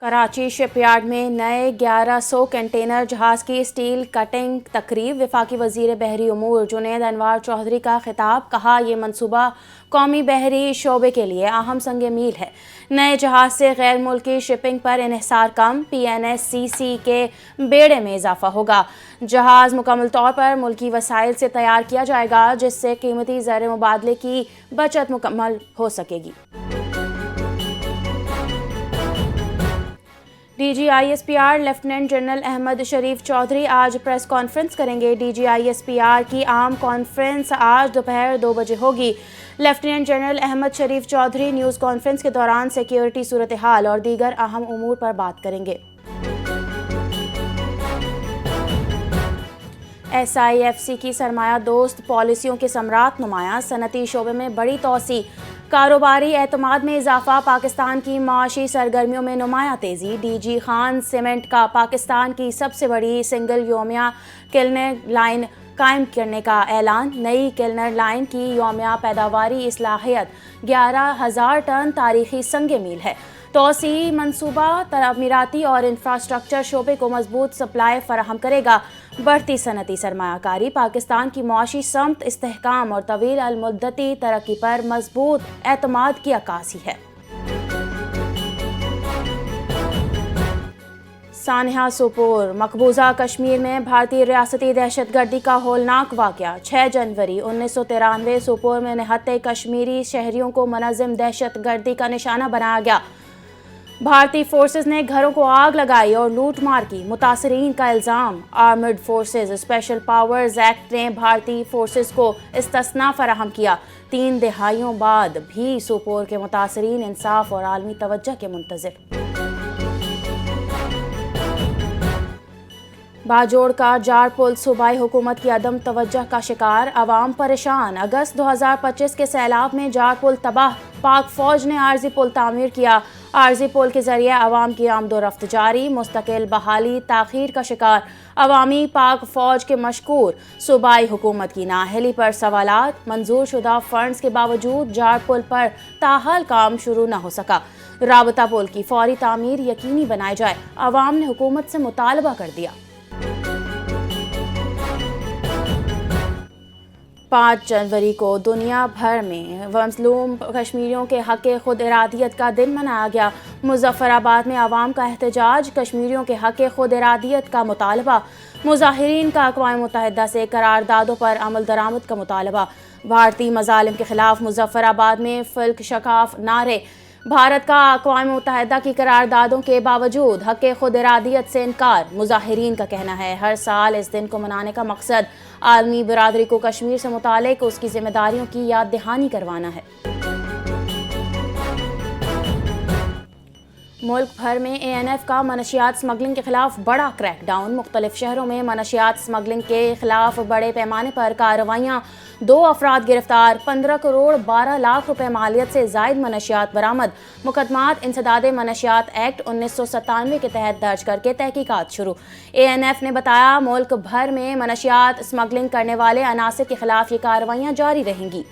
کراچی شپ yard میں نئے 1100 container جہاز کی سٹیل کٹنگ تقریب۔ وفاقی وزیر بحری امور جنید انوار چودھری کا خطاب۔ کہا، یہ منصوبہ قومی بحری شعبے کے لیے اہم سنگ میل ہے۔ نئے جہاز سے غیر ملکی شپنگ پر انحصار کم، PNSCC کے بیڑے میں اضافہ ہوگا۔ جہاز مکمل طور پر ملکی وسائل سے تیار کیا جائے گا، جس سے قیمتی زر مبادلے کی بچت مکمل ہو سکے گی۔ DGISPR لیفٹیننٹ جنرل احمد شریف چودھری آج پریس کانفرنس کریں گے۔ DGISPR کی عام کانفرنس آج دوپہر 2 بجے ہوگی۔ لیفٹیننٹ جنرل احمد شریف چودھری نیوز کانفرنس کے دوران سیکیورٹی صورتحال اور دیگر اہم امور پر بات کریں گے۔ SIFC کی سرمایہ دوست پالیسیوں کے ثمرات نمایاں، صنعتی شعبے میں بڑی توسیع، کاروباری اعتماد میں اضافہ، پاکستان کی معاشی سرگرمیوں میں نمایاں تیزی۔ DG خان سیمنٹ کا پاکستان کی سب سے بڑی سنگل یومیہ کلنر لائن قائم کرنے کا اعلان۔ نئی کلنر لائن کی یومیہ پیداواری صلاحیت 11,000 ٹن تاریخی سنگ میل ہے۔ توسیعی منصوبہ تعمیراتی اور انفراسٹرکچر شعبے کو مضبوط سپلائی فراہم کرے گا۔ بڑھتی صنعتی سرمایہ کاری پاکستان کی معاشی سمت، استحکام اور طویل المدتی ترقی پر مضبوط اعتماد کی عکاسی ہے۔ سانحہ سوپور۔ مقبوضہ کشمیر میں بھارتی ریاستی دہشت گردی کا ہولناک واقعہ۔ 6 جنوری 1993 سوپور میں نہتے کشمیری شہریوں کو منظم دہشت گردی کا نشانہ بنایا گیا۔ بھارتی فورسز نے گھروں کو آگ لگائی اور لوٹ مار کی۔ متاثرین کا الزام، armed forces special powers act نے بھارتی فورسز کو استثناء فراہم کیا۔ 3 دہائیوں بعد بھی سوپور کے متاثرین انصاف اور عالمی توجہ کے منتظر۔ باجوڑ کا جار پل صوبائی حکومت کی عدم توجہ کا شکار، عوام پریشان۔ اگست 2025 کے سیلاب میں جار پل تباہ، پاک فوج نے عارضی پل تعمیر کیا۔ عارضی پل کے ذریعے عوام کی آمد و رفت جاری، مستقل بحالی تاخیر کا شکار۔ عوامی پاک فوج کے مشکور، صوبائی حکومت کی نااہلی پر سوالات۔ منظور شدہ فنڈز کے باوجود جار پل پر تاحال کام شروع نہ ہو سکا۔ رابطہ پل کی فوری تعمیر یقینی بنائی جائے، عوام نے حکومت سے مطالبہ کر دیا۔ 5 جنوری کو دنیا بھر میں مظلوم کشمیریوں کے حق خود ارادیت کا دن منایا گیا۔ مظفر آباد میں عوام کا احتجاج، کشمیریوں کے حق خود ارادیت کا مطالبہ۔ مظاہرین کا اقوام متحدہ سے قراردادوں پر عمل درآمد کا مطالبہ۔ بھارتی مظالم کے خلاف مظفر آباد میں فلک شکاف نعرے۔ بھارت کا اقوام متحدہ کی قراردادوں کے باوجود حق خود ارادیت سے انکار۔ مظاہرین کا کہنا ہے، ہر سال اس دن کو منانے کا مقصد عالمی برادری کو کشمیر سے متعلق اس کی ذمہ داریوں کی یاد دہانی کروانا ہے۔ ملک بھر میں ANF کا منشیات سمگلنگ کے خلاف بڑا کریک ڈاؤن۔ مختلف شہروں میں منشیات سمگلنگ کے خلاف بڑے پیمانے پر کارروائیاں، 2 افراد گرفتار، 15 کروڑ 12 لاکھ روپے مالیت سے زائد منشیات برآمد۔ مقدمات انسداد منشیات ایکٹ 1997 کے تحت درج کر کے تحقیقات شروع۔ ANF نے بتایا، ملک بھر میں منشیات سمگلنگ کرنے والے عناصر کے خلاف یہ کارروائیاں جاری رہیں گی۔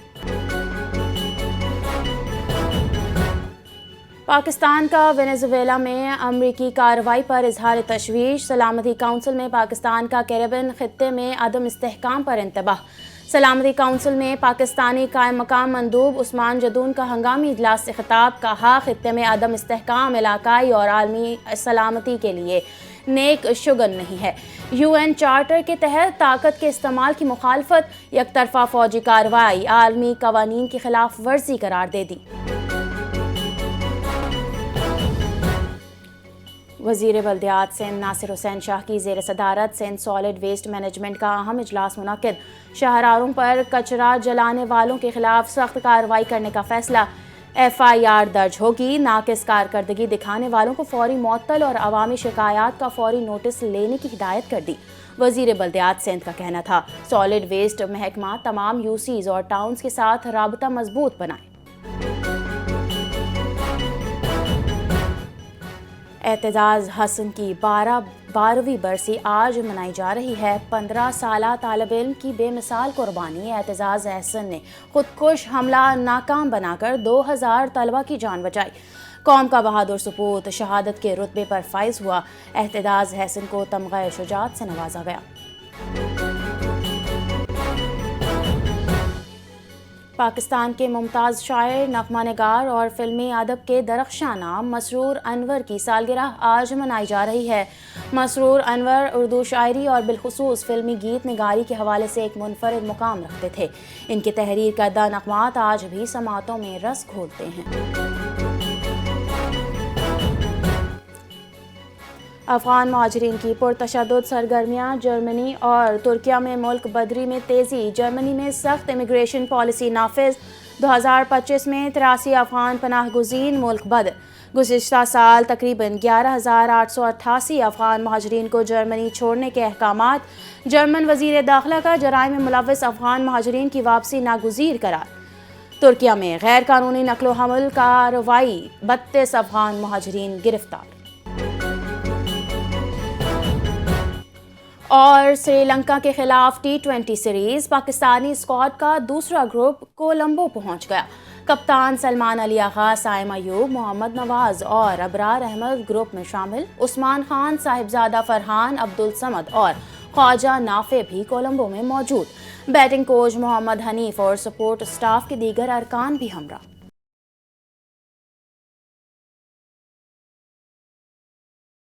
پاکستان کا وینزویلا میں امریکی کارروائی پر اظہار تشویش۔ سلامتی کونسل میں پاکستان کا کیریبین خطے میں عدم استحکام پر انتباہ۔ سلامتی کونسل میں پاکستانی قائم مقام مندوب عثمان جدون کا ہنگامی اجلاس سے خطاب۔ کہا، خطے میں عدم استحکام علاقائی اور عالمی سلامتی کے لیے نیک شگن نہیں ہے۔ UN چارٹر کے تحت طاقت کے استعمال کی مخالفت، یک طرفہ فوجی کارروائی عالمی قوانین کی خلاف ورزی قرار دے دی۔ وزیر بلدیات سندھ ناصر حسین شاہ کی زیر صدارت سندھ سالڈ ویسٹ مینجمنٹ کا اہم اجلاس منعقد۔ شاہراہوں پر کچرا جلانے والوں کے خلاف سخت کارروائی کرنے کا فیصلہ۔ FIR درج ہوگی، ناقص کارکردگی دکھانے والوں کو فوری معطل اور عوامی شکایات کا فوری نوٹس لینے کی ہدایت کر دی۔ وزیر بلدیات سندھ کا کہنا تھا، سالڈ ویسٹ محکمہ تمام UCs اور ٹاؤنز کے ساتھ رابطہ مضبوط بنائے۔ اعتزاز حسن کی 12ویں برسی آج منائی جا رہی ہے۔ 15 سالہ طالب علم کی بے مثال قربانی اعتزاز حسن نے خودکش حملہ ناکام بنا کر 2000 طلبہ کی جان بچائی۔ قوم کا بہادر سپوت شہادت کے رتبے پر فائز ہوا، احتجاج حسن کو تمغہ شجاعت سے نوازا گیا۔ پاکستان کے ممتاز شاعر، نغمہ نگار اور فلمی ادب کے درخشاں نام مسرور انور کی سالگرہ آج منائی جا رہی ہے۔ مسرور انور اردو شاعری اور بالخصوص فلمی گیت نگاری کے حوالے سے ایک منفرد مقام رکھتے تھے۔ ان کی تحریر کردہ نغمات آج بھی سماعتوں میں رس گھولتے ہیں۔ افغان مہاجرین کی پرتشدد سرگرمیاں، جرمنی اور ترکیہ میں ملک بدری میں تیزی، جرمنی میں سخت امیگریشن پالیسی نافذ، 2025 میں 83 افغان پناہ گزین ملک بدر۔ گزشتہ سال تقریباً 11,888 افغان مہاجرین کو جرمنی چھوڑنے کے احکامات، جرمن وزیر داخلہ کا جرائم میں ملوث افغان مہاجرین کی واپسی ناگزیر قرار۔ ترکیہ میں غیر قانونی نقل و حمل کارروائی، 32 افغان مہاجرین گرفتار۔ اور سری لنکا کے خلاف T20 سیریز، پاکستانی اسکواڈ کا دوسرا گروپ کولمبو پہنچ گیا۔ کپتان سلمان علی آغا، سائم ایوب، محمد نواز اور ابرار احمد گروپ میں شامل، عثمان خان، صاحبزادہ فرحان، عبدالصمد اور خواجہ نافع بھی کولمبو میں موجود۔ بیٹنگ کوچ محمد حنیف اور سپورٹ سٹاف کے دیگر ارکان بھی ہمراہ۔